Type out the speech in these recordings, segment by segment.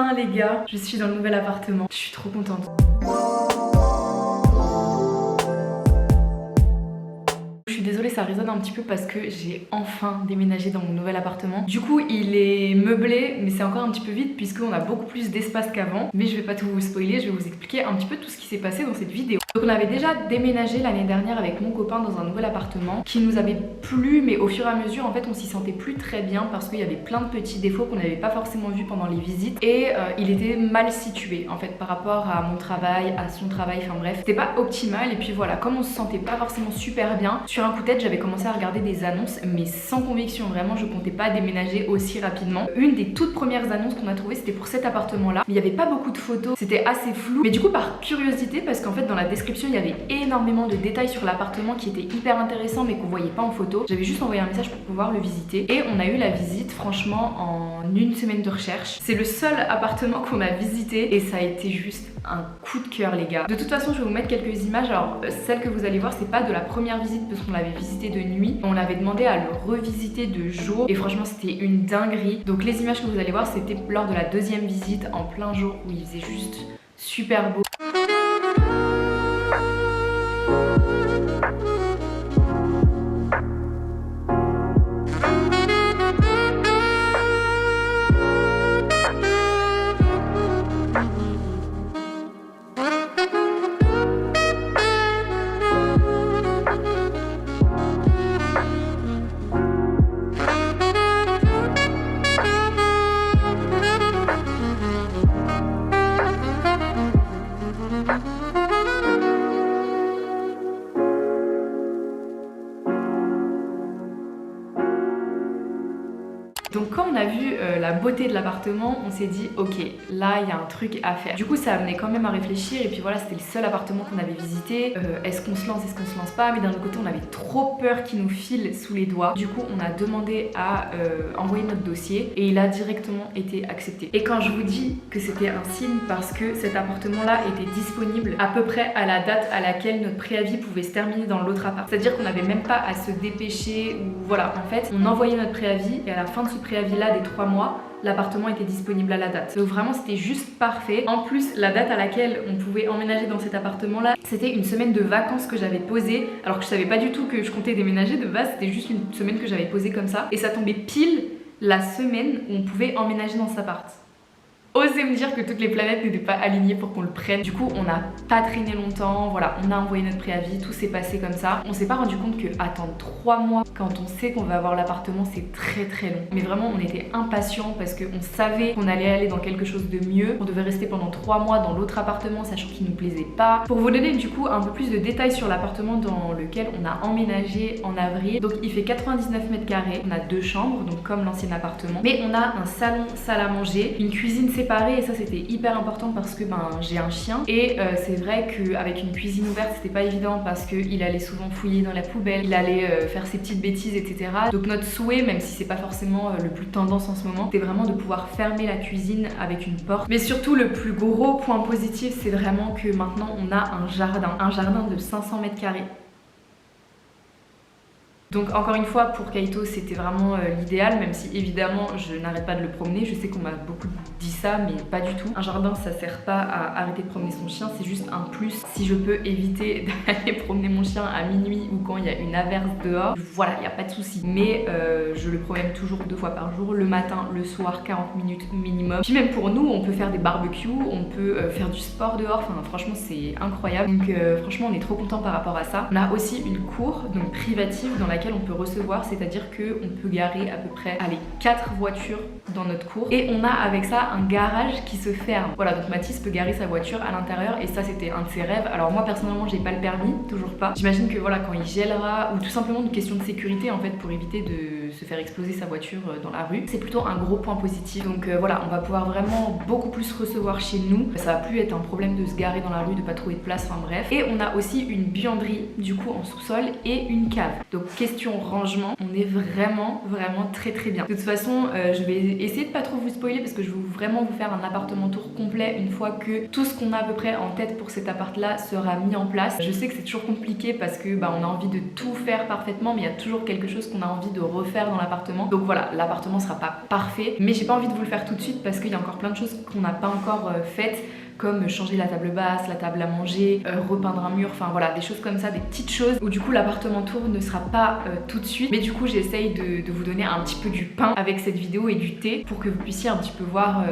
Enfin les gars, je suis dans le nouvel appartement. Je suis trop contente. Je suis désolée, ça résonne un petit peu parce que j'ai enfin déménagé dans mon nouvel appartement. Du coup, il est meublé, mais c'est encore un petit peu vide puisqu'on a beaucoup plus d'espace qu'avant. Mais je vais pas tout vous spoiler, je vais vous expliquer un petit peu tout ce qui s'est passé dans cette vidéo. Donc on avait déjà déménagé l'année dernière avec mon copain dans un nouvel appartement qui nous avait plu, mais au fur et à mesure, en fait, on s'y sentait plus très bien parce qu'il y avait plein de petits défauts qu'on n'avait pas forcément vus pendant les visites. Et il était mal situé, en fait, par rapport à mon travail, à son travail, enfin bref. C'était pas optimal et puis voilà, comme on se sentait pas forcément super bien, sur un coup de tête, j'avais commencé à regarder des annonces, mais sans conviction, vraiment, je comptais pas déménager aussi rapidement. Une des toutes premières annonces qu'on a trouvées, c'était pour cet appartement-là. Il y avait pas beaucoup de photos, c'était assez flou. Mais du coup, par curiosité, parce qu'en fait, dans la description, il y avait énormément de détails sur l'appartement qui étaient hyper intéressants, mais qu'on voyait pas en photo. J'avais juste envoyé un message pour pouvoir le visiter. Et on a eu la visite, franchement, en une semaine de recherche. C'est le seul appartement qu'on a visité et ça a été juste un coup de cœur, les gars. De toute façon, je vais vous mettre quelques images. Alors, celle que vous allez voir, c'est pas de la première visite parce qu'on l'avait visité de nuit. On avait demandé à le revisiter de jour et franchement, c'était une dinguerie. Donc, les images que vous allez voir, c'était lors de la deuxième visite en plein jour où il faisait juste super beau. Donc quand on a vu la beauté de l'appartement, on s'est dit ok, là il y a un truc à faire. Du coup ça amenait quand même à réfléchir et puis voilà, c'était le seul appartement qu'on avait visité. Est-ce qu'on se lance, est-ce qu'on se lance pas? Mais d'un autre côté on avait trop peur qu'il nous file sous les doigts. Du coup on a demandé à envoyer notre dossier et il a directement été accepté. Et quand je vous dis que c'était un signe, parce que cet appartement là était disponible à peu près à la date à laquelle notre préavis pouvait se terminer dans l'autre appart. C'est-à-dire qu'on n'avait même pas à se dépêcher ou voilà, en fait on envoyait notre préavis et à la fin de ce préavis là des 3 mois, l'appartement était disponible à la date. Donc vraiment c'était juste parfait. En plus la date à laquelle on pouvait emménager dans cet appartement là, c'était une semaine de vacances que j'avais posée, alors que je savais pas du tout que je comptais déménager. De base c'était juste une semaine que j'avais posée comme ça et ça tombait pile la semaine où on pouvait emménager dans cet appart. Osez me dire que toutes les planètes n'étaient pas alignées pour qu'on le prenne. Du coup on n'a pas traîné longtemps, voilà, on a envoyé notre préavis, tout s'est passé comme ça. On s'est pas rendu compte que attendre 3 mois quand on sait qu'on va avoir l'appartement, c'est très très long. Mais vraiment on était impatients parce qu'on savait qu'on allait aller dans quelque chose de mieux. On devait rester pendant 3 mois dans l'autre appartement sachant qu'il nous plaisait pas. Pour vous donner du coup un peu plus de détails sur l'appartement dans lequel on a emménagé en avril. Donc il fait 99 mètres carrés, on a 2 chambres, donc comme l'ancien appartement. Mais on a un salon, salle à manger, une cuisine séparée et ça c'était hyper important parce que j'ai un chien et c'est vrai qu'avec une cuisine ouverte c'était pas évident parce qu'il allait souvent fouiller dans la poubelle, il allait faire ses petites bêtises etc. Donc notre souhait, même si c'est pas forcément le plus tendance en ce moment, c'était vraiment de pouvoir fermer la cuisine avec une porte. Mais surtout le plus gros point positif c'est vraiment que maintenant on a un jardin de 500 mètres carrés. Donc encore une fois pour Kaito c'était vraiment l'idéal, même si évidemment je n'arrête pas de le promener. Je sais qu'on m'a beaucoup dit ça mais pas du tout. Un jardin ça sert pas à arrêter de promener son chien, c'est juste un plus. Si je peux éviter d'aller promener mon chien à minuit ou quand il y a une averse dehors, voilà, il n'y a pas de souci. Mais je le promène toujours 2 fois par jour, le matin, le soir, 40 minutes minimum. Puis même pour nous on peut faire des barbecues, on peut faire du sport dehors, enfin franchement c'est incroyable. Donc franchement on est trop content par rapport à ça. On a aussi une cour donc privative dans laquelle on peut recevoir, c'est-à-dire qu'on peut garer à peu près 4 voitures dans notre cour et on a avec ça un garage qui se ferme. Voilà, donc Mathis peut garer sa voiture à l'intérieur et ça c'était un de ses rêves. Alors moi personnellement j'ai pas le permis, toujours pas. J'imagine que voilà quand il gèlera ou tout simplement une question de sécurité en fait pour éviter de se faire exploser sa voiture dans la rue, c'est plutôt un gros point positif. Donc voilà, on va pouvoir vraiment beaucoup plus recevoir chez nous. Ça va plus être un problème de se garer dans la rue, de pas trouver de place, enfin bref. Et on a aussi une buanderie du coup en sous-sol et une cave. Donc question rangement, on est vraiment très très bien. De toute façon je vais essayer de pas trop vous spoiler parce que je vais vraiment vous faire un appartement tour complet une fois que tout ce qu'on a à peu près en tête pour cet appart là sera mis en place. Je sais que c'est toujours compliqué parce que on a envie de tout faire parfaitement, mais il y a toujours quelque chose qu'on a envie de refaire dans l'appartement. Donc voilà, l'appartement sera pas parfait, mais j'ai pas envie de vous le faire tout de suite parce qu'il y a encore plein de choses qu'on n'a pas encore faites, comme changer la table basse, la table à manger, repeindre un mur, enfin voilà, des choses comme ça, des petites choses où du coup l'appartement tour ne sera pas tout de suite. Mais du coup j'essaye de vous donner un petit peu du pain avec cette vidéo et du thé pour que vous puissiez un petit peu voir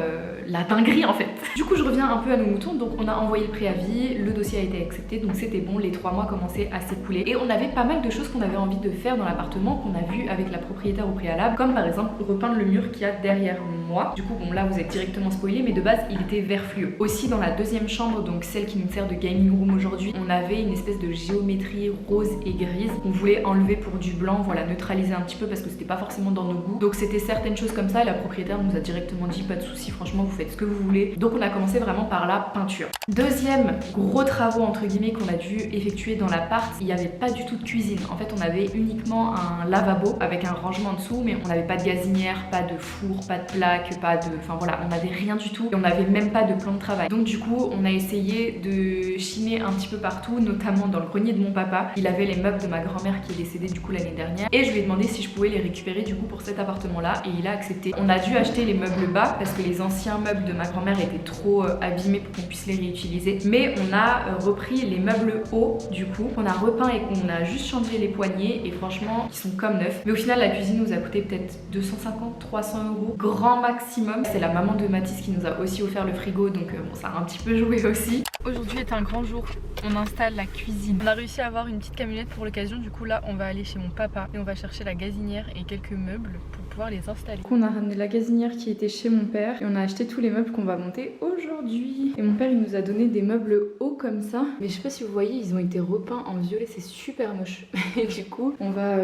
la dinguerie en fait. Du coup je reviens un peu à nos moutons, donc on a envoyé le préavis, le dossier a été accepté, donc c'était bon, les 3 mois commençaient à s'écouler. Et on avait pas mal de choses qu'on avait envie de faire dans l'appartement qu'on a vu avec la propriétaire au préalable, comme par exemple repeindre le mur qu'il y a derrière moi. Du coup bon là vous êtes directement spoilé, mais de base il était vert fluo. Aussi dans la deuxième chambre, donc celle qui nous sert de gaming room aujourd'hui, on avait une espèce de géométrie rose et grise qu'on voulait enlever pour du blanc, voilà, neutraliser un petit peu parce que c'était pas forcément dans nos goûts. Donc c'était certaines choses comme ça et la propriétaire nous a directement dit pas de soucis, franchement vous faites ce que vous voulez. Donc on a commencé vraiment par la peinture. Deuxième gros travaux entre guillemets qu'on a dû effectuer dans l'appart, il n'y avait pas du tout de cuisine. En fait on avait uniquement un lavabo avec un rangement en dessous, mais on n'avait pas de gazinière, pas de four, pas de plaque, pas de... Enfin voilà, on n'avait rien du tout et on n'avait même pas de plan de travail. Donc du coup on a essayé de chiner un petit peu partout, notamment dans le grenier de mon papa. Il avait les meubles de ma grand-mère qui est décédée du coup l'année dernière et je lui ai demandé si je pouvais les récupérer du coup pour cet appartement là et il a accepté. On a dû acheter les meubles bas parce que les anciens meubles de ma grand-mère étaient trop abîmés pour qu'on puisse les réutiliser, mais on a repris les meubles hauts du coup, on a repeint et qu'on a juste changé les poignées et franchement ils sont comme neufs. Mais au final la cuisine nous a coûté peut-être 250-300 € grand maximum. C'est la maman de Mathis qui nous a aussi offert le frigo, donc bon ça a un petit peu joué aussi. Aujourd'hui est un grand jour, on installe la cuisine. On a réussi à avoir une petite camionnette pour l'occasion, du coup là on va aller chez mon papa et on va chercher la gazinière et quelques meubles pour pouvoir les installer. Du coup on a ramené la gazinière qui était chez mon père et on a acheté tous les meubles qu'on va monter aujourd'hui. Et mon père il nous a donné des meubles hauts comme ça, mais je sais pas si vous voyez ils ont été repeints en violet, c'est super moche. Et du coup on va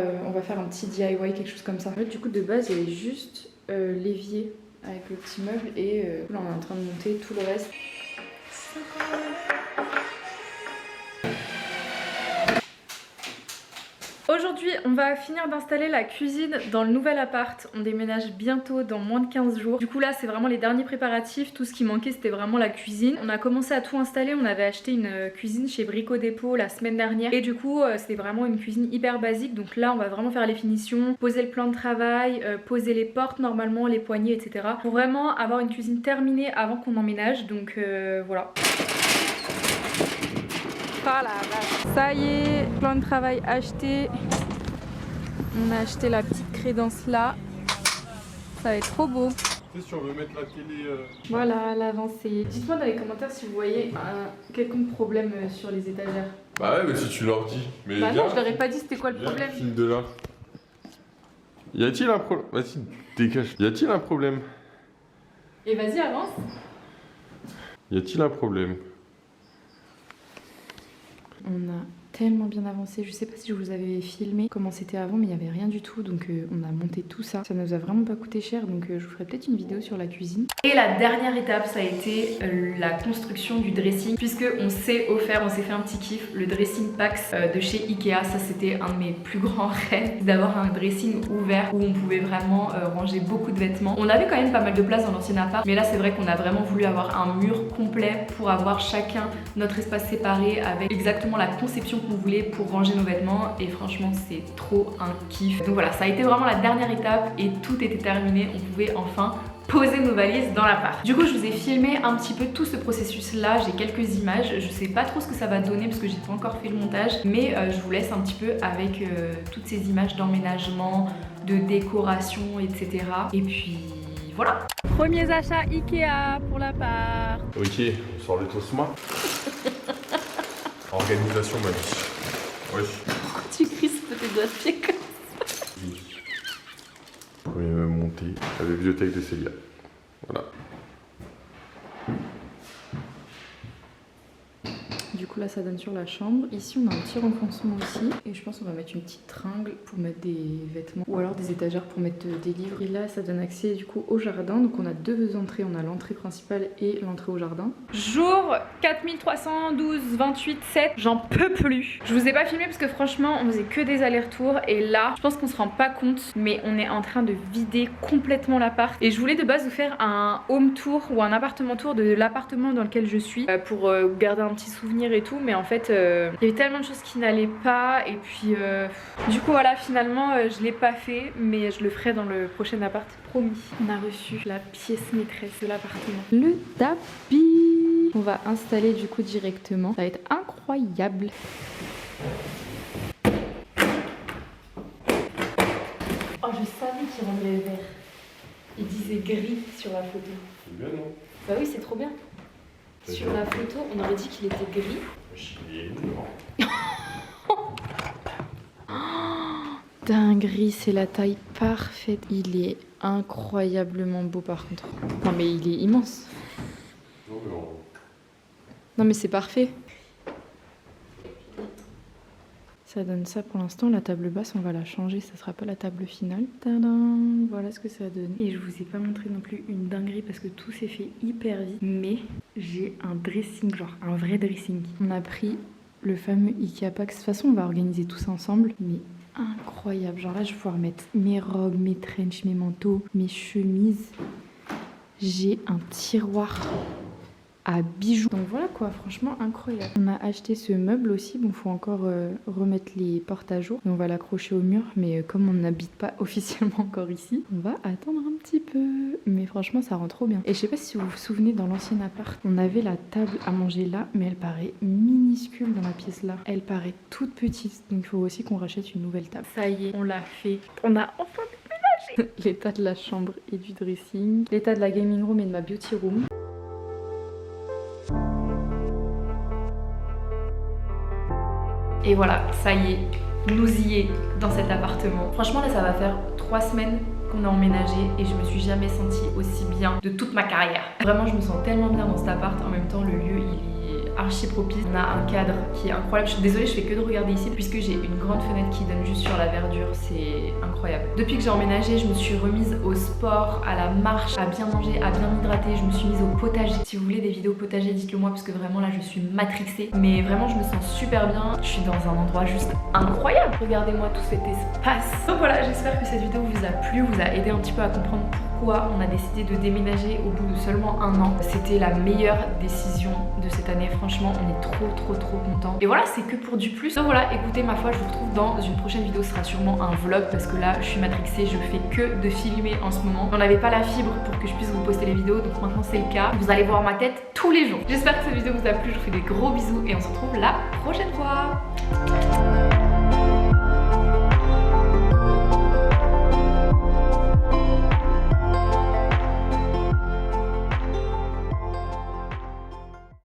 faire un petit DIY, quelque chose comme ça. En fait, du coup de base il y avait juste l'évier avec le petit meuble et là on est en train de monter tout le reste. Aujourd'hui, on va finir d'installer la cuisine dans le nouvel appart. On déménage bientôt dans moins de 15 jours. Du coup là, c'est vraiment les derniers préparatifs. Tout ce qui manquait, c'était vraiment la cuisine. On a commencé à tout installer. On avait acheté une cuisine chez Brico Dépôt la semaine dernière. Et du coup, c'était vraiment une cuisine hyper basique. Donc là, on va vraiment faire les finitions, poser le plan de travail, poser les portes normalement, les poignées, etc. Pour vraiment avoir une cuisine terminée avant qu'on emménage. Donc voilà. Voilà, ça y est, plan de travail acheté. On a acheté la petite crédence là. Ça va être trop beau. Tu sais, si on veut mettre la télé... Voilà, l'avancée. Dites-moi dans les commentaires si vous voyez un quelconque problème sur les étagères. Bah ouais, mais si tu leur dis. Mais bah non, je leur ai pas dit c'était quoi le problème. Filme de là. Y a-t-il un problème? Vas-y, dégage. Y a-t-il un problème? Et vas-y, avance. Y a-t-il un problème? On a tellement bien avancé, je sais pas si je vous avais filmé comment c'était avant, mais il n'y avait rien du tout, donc on a monté tout ça. Ça nous a vraiment pas coûté cher, donc je vous ferai peut-être une vidéo sur la cuisine. Et la dernière étape, ça a été la construction du dressing, puisque on s'est offert, on s'est fait un petit kiff, le dressing Pax de chez Ikea. Ça c'était un de mes plus grands rêves, d'avoir un dressing ouvert où on pouvait vraiment ranger beaucoup de vêtements. On avait quand même pas mal de place dans l'ancien appart, mais là c'est vrai qu'on a vraiment voulu avoir un mur complet pour avoir chacun notre espace séparé avec exactement la conception qu'on voulait pour ranger nos vêtements, et franchement c'est trop un kiff. Donc voilà, ça a été vraiment la dernière étape et tout était terminé, on pouvait enfin poser nos valises dans l'appart. Du coup je vous ai filmé un petit peu tout ce processus là, j'ai quelques images, je sais pas trop ce que ça va donner parce que j'ai pas encore fait le montage, mais je vous laisse un petit peu avec toutes ces images d'emménagement, de décoration, etc. Et puis voilà. Premiers achats Ikea pour l'appart. Ok, on sort le smart. Organisation ma vie. Wesh. Pourquoi tu crispes tes doigts de pied comme ça? Premier même monté à la bibliothèque de Célia. Voilà. coup là ça donne sur la chambre. Ici on a un petit renfoncement aussi. Et je pense qu'on va mettre une petite tringle pour mettre des vêtements. Ou alors des étagères pour mettre des livres. Et là ça donne accès du coup au jardin. Donc on a deux entrées. On a l'entrée principale et l'entrée au jardin. Jour 4312, 28, 7. J'en peux plus. Je vous ai pas filmé parce que franchement on faisait que des allers-retours. Et là je pense qu'on se rend pas compte. Mais on est en train de vider complètement l'appart. Et je voulais de base vous faire un home tour ou un appartement tour de l'appartement dans lequel je suis. Pour garder un petit souvenir et tout. Mais en fait il y avait tellement de choses qui n'allaient pas. Et puis du coup voilà, finalement je l'ai pas fait. Mais je le ferai dans le prochain appart, promis. On a reçu la pièce maîtresse de l'appartement. Le tapis. On va installer du coup directement. Ça va être incroyable. Oh, je savais qu'il rendrait vert. Il disait gris sur la photo. C'est bien, non? Bah oui, c'est trop bien. Sur la photo, on aurait dit qu'il était gris. Il est lourd. Dinguerie, c'est la taille parfaite. Il est incroyablement beau par contre. Non mais il est immense. Non mais c'est parfait. Ça donne ça pour l'instant. La table basse, on va la changer. Ça sera pas la table finale. Tadam! Voilà ce que ça donne. Et je vous ai pas montré non plus une dinguerie parce que tout s'est fait hyper vite. Mais j'ai un dressing, genre un vrai dressing. On a pris le fameux Ikea Pack. De toute façon, on va organiser tout ça ensemble. Mais incroyable. Genre là, je vais pouvoir mettre mes robes, mes trenches, mes manteaux, mes chemises. J'ai un tiroir à bijoux. Donc voilà quoi, franchement incroyable. On a acheté ce meuble aussi. Bon, faut encore remettre les portes à jour. Et on va l'accrocher au mur. Mais comme on n'habite pas officiellement encore ici, on va attendre un petit peu. Mais franchement, ça rend trop bien. Et je sais pas si vous vous souvenez, dans l'ancien appart, on avait la table à manger là. Mais elle paraît minuscule dans la pièce là. Elle paraît toute petite. Donc il faut aussi qu'on rachète une nouvelle table. Ça y est, on l'a fait. On a enfin déménagé. L'état de la chambre et du dressing. L'état de la gaming room et de ma beauty room. Et voilà, ça y est, nous y est dans cet appartement. Franchement là ça va faire 3 semaines qu'on a emménagé et je me suis jamais sentie aussi bien de toute ma carrière. Vraiment je me sens tellement bien dans cet appart, en même temps le lieu il est archi propice. On a un cadre qui est incroyable. Je suis désolée, je fais que de regarder ici puisque j'ai une grande fenêtre qui donne juste sur la verdure, c'est incroyable. Depuis que j'ai emménagé, je me suis remise au sport, à la marche, à bien manger, à bien m'hydrater. Je me suis mise au potager. Si vous voulez des vidéos potager, dites-le moi parce que vraiment là je suis matrixée. Mais vraiment je me sens super bien. Je suis dans un endroit juste incroyable. Regardez-moi tout cet espace. Donc voilà, j'espère que cette vidéo vous a plu, vous a aidé un petit peu à comprendre pourquoi on a décidé de déménager au bout de seulement 1 an. C'était la meilleure décision de cette année. Franchement, on est trop contents. Et voilà, c'est que pour du plus. Donc voilà, écoutez, ma foi, je vous retrouve dans une prochaine vidéo. Ce sera sûrement un vlog parce que là, je suis matrixée. Je fais que de filmer en ce moment. On n'avait pas la fibre pour que je puisse vous poster les vidéos. Donc maintenant, c'est le cas. Vous allez voir ma tête tous les jours. J'espère que cette vidéo vous a plu. Je vous fais des gros bisous et on se retrouve la prochaine fois.